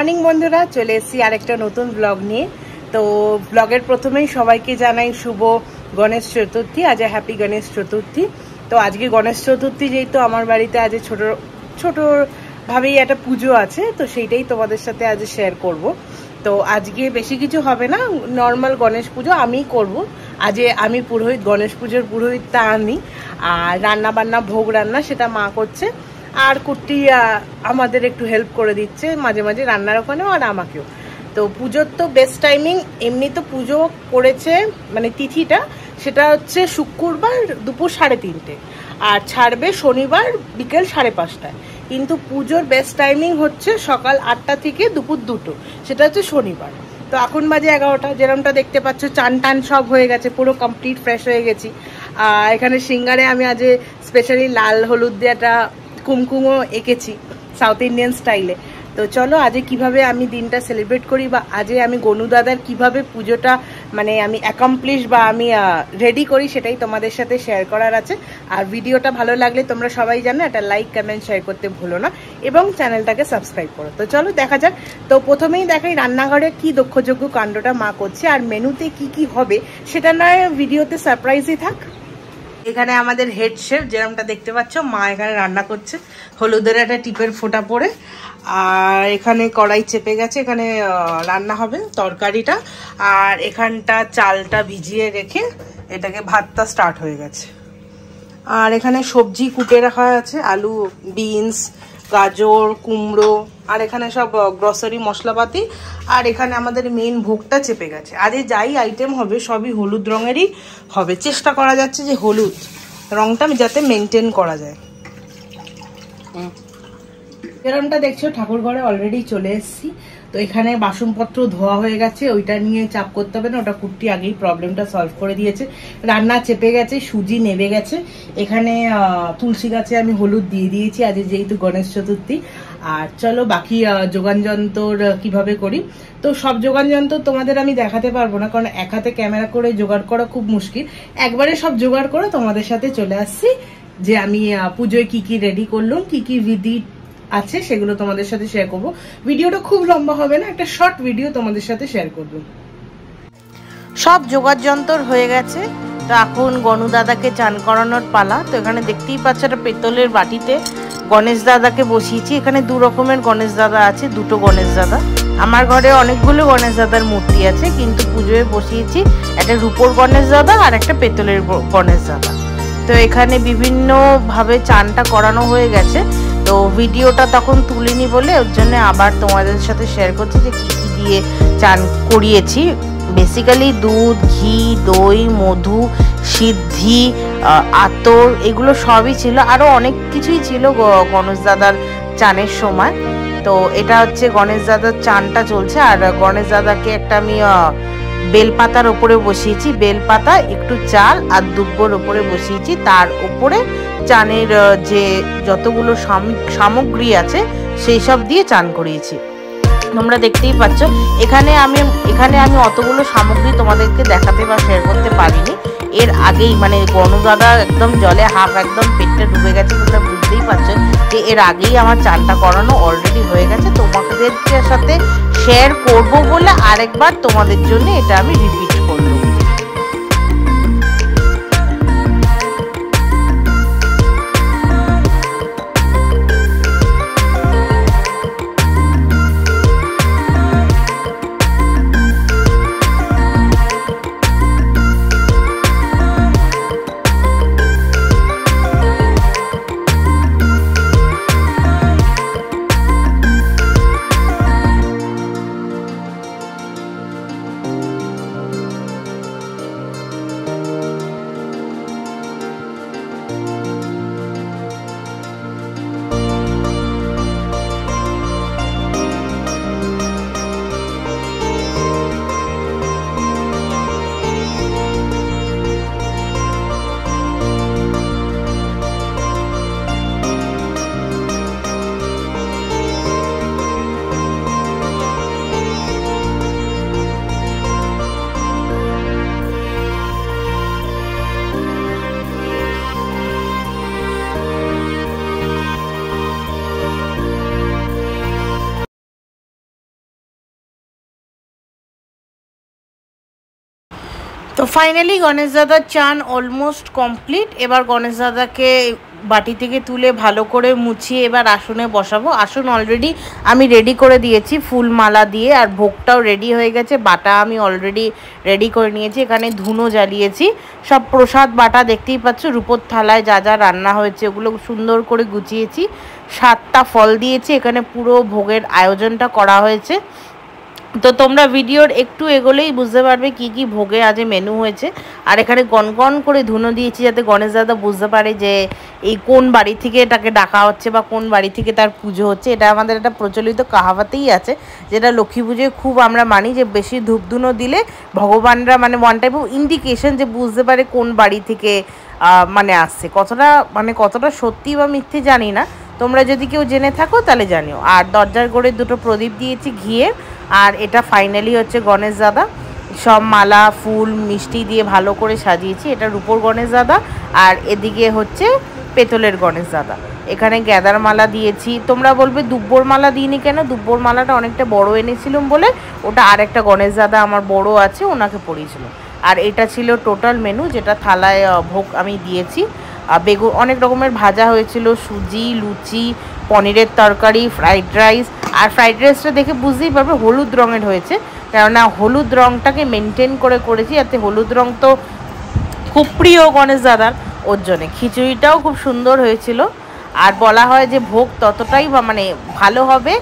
Morning বন্ধুরা, চলে এসেছি আরেকটা নতুন ব্লগ নিয়ে। তো ব্লগের প্রথমেই সবাইকে জানাই শুভ গণেশ চতুর্থী। আজ হ্যাপি গণেশ চতুর্থী। তো আজকে গণেশ চতুর্থী, যেহেতু আমার বাড়িতে আজ ছোটভাবেই একটা পুজো আছে, তো সেইটাই তোমাদের সাথে আজ শেয়ার করব। তো আজকে বেশি কিছু হবে না, নর্মাল গণেশ পুজো আমিই করব। আজ আমি পুরোহিত, গণেশ পুজোর পুরোহিতটা আমি। আর রান্না বান্না, ভোগ রান্না সেটা মা করছে, আর কুট্টি আমাদের একটু হেল্প করে দিচ্ছে মাঝে মাঝে রান্নার ওখানেও আর আমাকেও। তো পুজোর তো বেস্ট টাইমিং, এমনি তো পুজো করেছে মানে তিথিটা সেটা হচ্ছে শুক্রবার দুপুর 3:30, আর ছাড়বে শনিবার বিকেল 5:30। কিন্তু পুজোর বেস্ট টাইমিং হচ্ছে সকাল 8টা থেকে দুপুর 2টো, সেটা হচ্ছে শনিবার। তো এখন বাজে 11টা, যেরকমটা দেখতে পাচ্ছ চান টান সব হয়ে গেছে, পুরো কমপ্লিট ফ্রেশ হয়ে গেছি। এখানে সিঙ্গারে আমি আজ স্পেশালি লাল হলুদ দিয়ে একটা কুমকুমও এঁকেছি সাউথ ইন্ডিয়ান স্টাইলে। তো চলো আজকে কিভাবে আমি দিনটা সেলিব্রেট করি, বা আজকে আমি গনু দাদার কিভাবে পুজোটা মানে আমি অ্যাকমপ্লিশ বা আমি রেডি করি, সেটাই তোমাদের সাথে শেয়ার করার আছে। আর ভিডিওটা ভালো লাগলে তোমরা সবাই জানো একটা লাইক কমেন্ট শেয়ার করতে ভুলো না, এবং চ্যানেলটাকে সাবস্ক্রাইব করো। তো চলো দেখা যাক। তো প্রথমেই দেখাই রান্নাঘরে কি দক্ষযজ্ঞ কাণ্ডটা মা করছে, আর মেনুতে কি কি হবে সেটা নয় ভিডিওতে সারপ্রাইজই থাক। এখানে আমাদের হেড শেফ যেরকমটা দেখতে পাচ্ছ, মা এখানে রান্না করছে, হলুদের একটা টিপের ফোঁটা পরে। আর এখানে কড়াই চেপে গেছে, এখানে রান্না হবে তরকারিটা। আর এখানটা চালটা ভিজিয়ে রেখে এটাকে ভাতটা স্টার্ট হয়ে গেছে। আর এখানে সবজি কুটে রাখা আছে, আলু, বিনস, গাজর, কুমড়ো, আর এখানে সব গ্রসারি মশলাপাতি। আর এখানে আমাদের মেন ভোগটা চেপে গেছে। আজ যাই আইটেম হবে সবই হলুদ রঙেরই হবে, চেষ্টা করা যাচ্ছে যে হলুদ রঙটা যাতে মেনটেন করা যায়। এরকমটা দেখছো ঠাকুর ঘরে অলরেডি চলে এসেছি। তো এখানে বাসনপত্র ধোয়া হয়ে গেছে, ওইটা নিয়ে চাপ করতে হবে না, ওটা কুট্টি আগেই প্রবলেমটা সলভ করে দিয়েছে। রান্না চেপে গেছে, সুজি নেবে গেছে। এখানে তুলসী গাছে আমি হলুদ দিয়ে দিয়েছি আজ যেহেতু গণেশ চতুর্থী। আর চলো বাকি যোগান যন্ত্র কিভাবে করি। তো সব যোগান যন্ত্র তোমাদের আমি দেখাতে পারবো না, কারণ এক হাতে ক্যামেরা করে জোগাড় করা খুব মুশকিল। একবারে সব জোগাড় করে তোমাদের সাথে চলে আসছি যে আমি পুজোয় কি কি রেডি করলাম, কি কি বিধি আছে সেগুলো তোমাদের সাথে শেয়ার করব। ভিডিওটা খুব লম্বা হবে না, একটা শর্ট ভিডিও তোমাদের সাথে শেয়ার করব। সব জোগাড় যন্ত্র হয়ে গেছে। তো এখন গনু দাদাকে চান করানোর পালা। তো এখানে দেখতেই পাচ্ছ একটা পেতলের বাটিতে গণেশ দাদাকে বসিয়েছি। এখানে দু রকমের গণেশ দাদা আছে, দুটো গণেশ দাদা। আমার ঘরে অনেকগুলো গণেশ দাদার মূর্তি আছে, কিন্তু পুজোয় বসিয়েছি একটা রূপোর গণেশ দাদা আর একটা পেতলের গণেশ দাদা। তো এখানে বিভিন্নভাবে চানটা করানো হয়ে গেছে। তো ভিডিওটা তখন তুলিনি বলে ওর জন্য আবার তোমাদের সাথে শেয়ার করছি যে কী কী দিয়ে চান করিয়েছি। বেসিক্যালি দুধ, ঘি, দই, মধু, সিদ্ধি, আতর, এগুলো সবই ছিল। আরও অনেক কিছুই ছিল গণেশ দাদার চানের সময়। তো এটা হচ্ছে গণেশ দাদার চানটা চলছে। আর গণেশ দাদাকে একটা আমি বেলপাতার ওপরে বসিয়েছি, বেলপাতা, একটু চাল আর দুব্বর ওপরে বসিয়েছি। তার ওপরে চানের যে যতগুলো সামগ্রী আছে সেই সব দিয়ে চান করিয়েছি। তোমরা দেখতেই পাচ্ছ। এখানে আমি অতগুলো সামগ্রী তোমাদেরকে দেখাতে বা শেয়ার করতে পারিনি। এর আগেই মানে গনু দাদা একদম জলে হাফ একদম পেটটা ডুবে গেছে, তোমরা বুঝতেই পারছো যে এর আগেই আমার চানটা করানো অলরেডি হয়ে গেছে। তোমাদের সাথে শেয়ার করব বলে আরেকবার তোমাদের জন্য এটা আমি রিপিট করলাম। তো ফাইনালি গণেশ দাদার চান অলমোস্ট কমপ্লিট। এবার গণেশ দাদাকে বাটি থেকে তুলে ভালো করে মুছিয়ে এবার আসনে বসাবো। আসন অলরেডি আমি রেডি করে দিয়েছি ফুল মালা দিয়ে, আর ভোগটাও রেডি হয়ে গেছে। বাটা আমি অলরেডি রেডি করে নিয়েছি, এখানে ধুনো জ্বালিয়েছি। সব প্রসাদ বাটা দেখতেই পাচ্ছ, রূপোর থালায় যা যা রান্না হয়েছে ওগুলো সুন্দর করে গুছিয়েছি। 7টা ফল দিয়েছি, এখানে পুরো ভোগের আয়োজনটা করা হয়েছে। তো তোমরা ভিডিওর একটু এগোলেই বুঝতে পারবে কি কি ভোগে আজ মেনু হয়েছে। আর এখানে গনগন করে ধুনো দিয়েছি যাতে গণেশ দাদা বুঝতে পারে যে এই কোন বাড়ি থেকে এটাকে ডাকা হচ্ছে বা কোন বাড়ি থেকে তার পুজো হচ্ছে। এটা আমাদের একটা প্রচলিত কাহাবাতেই আছে, যেটা লক্ষ্মী পুজোয় খুব আমরা মানি, যে বেশি ধূপধুনো দিলে ভগবানরা মানে ওয়ান টাইপ অফ ইন্ডিকেশন যে বুঝতে পারে কোন বাড়ি থেকে মানে আসছে। কতটা সত্যি বা মিথ্যে জানি না, তোমরা যদি কেউ জেনে থাকো তাহলে জানিও। আর দরজার গোড়ে 2টো প্রদীপ দিয়েছি ঘিয়ের। আর এটা ফাইনালি হচ্ছে গণেশ দাদা, সব মালা ফুল মিষ্টি দিয়ে ভালো করে সাজিয়েছি। এটা রূপোর গণেশ দাদা, আর এদিকে হচ্ছে পেতলের গণেশ দাদা। এখানে গ্যাদার মালা দিয়েছি। তোমরা বলবে দুব্বর মালা দিইনি কেন? দুব্বর মালাটা অনেকটা বড় এনেছিলাম বলে ওটা আর একটা গণেশ দাদা আমার বড় আছে ওনাকে পরিয়েছিল। আর এটা ছিল টোটাল মেনু, যেটা থালায় ভোগ আমি দিয়েছি। বেগুন অনেক রকমের ভাজা হয়েছিল, সুজি, লুচি, পনিরের তরকারি, ফ্রাইড রাইস। আর ফ্রাইড রাইসটা দেখে বুঝতেই পারবে হলুদ রঙের হয়েছে, কেননা হলুদ রঙটাকে মেনটেন করে করেছি, যাতে হলুদ রঙ তো খুব প্রিয় গণেশ দাদার, ওর জন্যে। খিচুড়িটাও খুব সুন্দর হয়েছিল। আর বলা হয় যে ভোগ ততটাই মানে ভালো হবে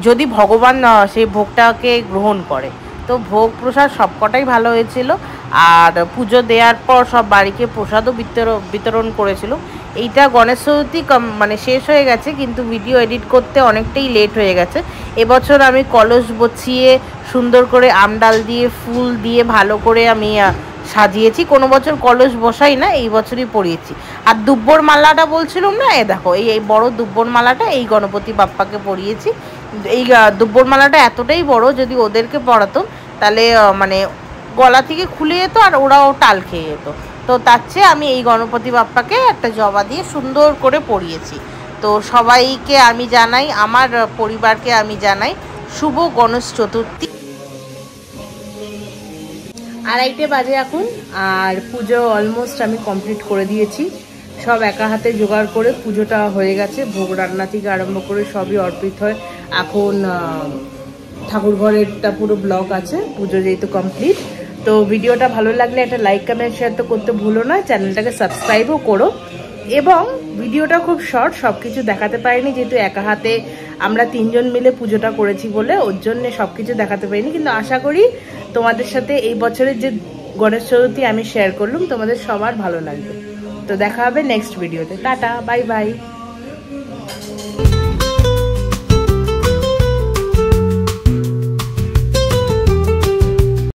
যদি ভগবান সেই ভোগটাকে গ্রহণ করে। তো ভোগ প্রসাদ সবকটাই ভালো হয়েছিল। আর পুজো দেওয়ার পর সব বাড়িকে প্রসাদও বিতরণ করেছিল। এইটা গণেশ চতুর্থী মানে শেষ হয়ে গেছে, কিন্তু ভিডিও এডিট করতে অনেকটাই লেট হয়ে গেছে। এবছর আমি কলস বছিয়ে সুন্দর করে আমডাল দিয়ে ফুল দিয়ে ভালো করে আমি সাজিয়েছি। কোনো বছর কলস বসাই না, এই বছরই পরিয়েছি। আর দুব্বর মালাটা বলছিলাম না, দেখো এই বড় দুব্বর মালাটা এই গণপতি বাপ্পাকে পরিয়েছি। এই দুব্বর মালাটা এতটাই বড়, যদি ওদেরকে পরাতাম তাহলে মানে গলা থেকে খুলে যেত আর ওরাও টাল খেয়ে যেত। তো তার চেয়ে আমি এই গণপতি বাপ্পাকে একটা জবা দিয়ে সুন্দর করে পরিয়েছি। তো সবাইকে আমি জানাই, আমার পরিবারকে আমি জানাই শুভ গণেশ চতুর্থী। 2:30 বাজে এখন, আর পুজো অলমোস্ট আমি কমপ্লিট করে দিয়েছি। সব একা হাতে জোগাড় করে পুজোটা হয়ে গেছে। ভোগ রান্না থেকে আরম্ভ করে সবই অর্পিত হয়। এখন ঠাকুর ঘরেরটা পুরো ব্লগ আছে, পুজো যেহেতু কমপ্লিট। তো ভিডিওটা ভালো লাগলে একটা লাইক কমেন্ট শেয়ার তো করতে ভুলো না, চ্যানেলটাকে সাবস্ক্রাইবও করো। এবং ভিডিওটা খুব শর্ট, সব কিছু দেখাতে পারিনি, যেহেতু একা হাতে আমরা 3 জন মিলে পুজোটা করেছি বলে ওর জন্য সব কিছু দেখাতে পারিনি। কিন্তু আশা করি তোমাদের সাথে এই বছরের যে গণেশ চতুর্থী আমি শেয়ার করলাম তোমাদের সবার ভালো লাগবে। তো দেখা হবে নেক্সট ভিডিওতে। Tata, bye bye.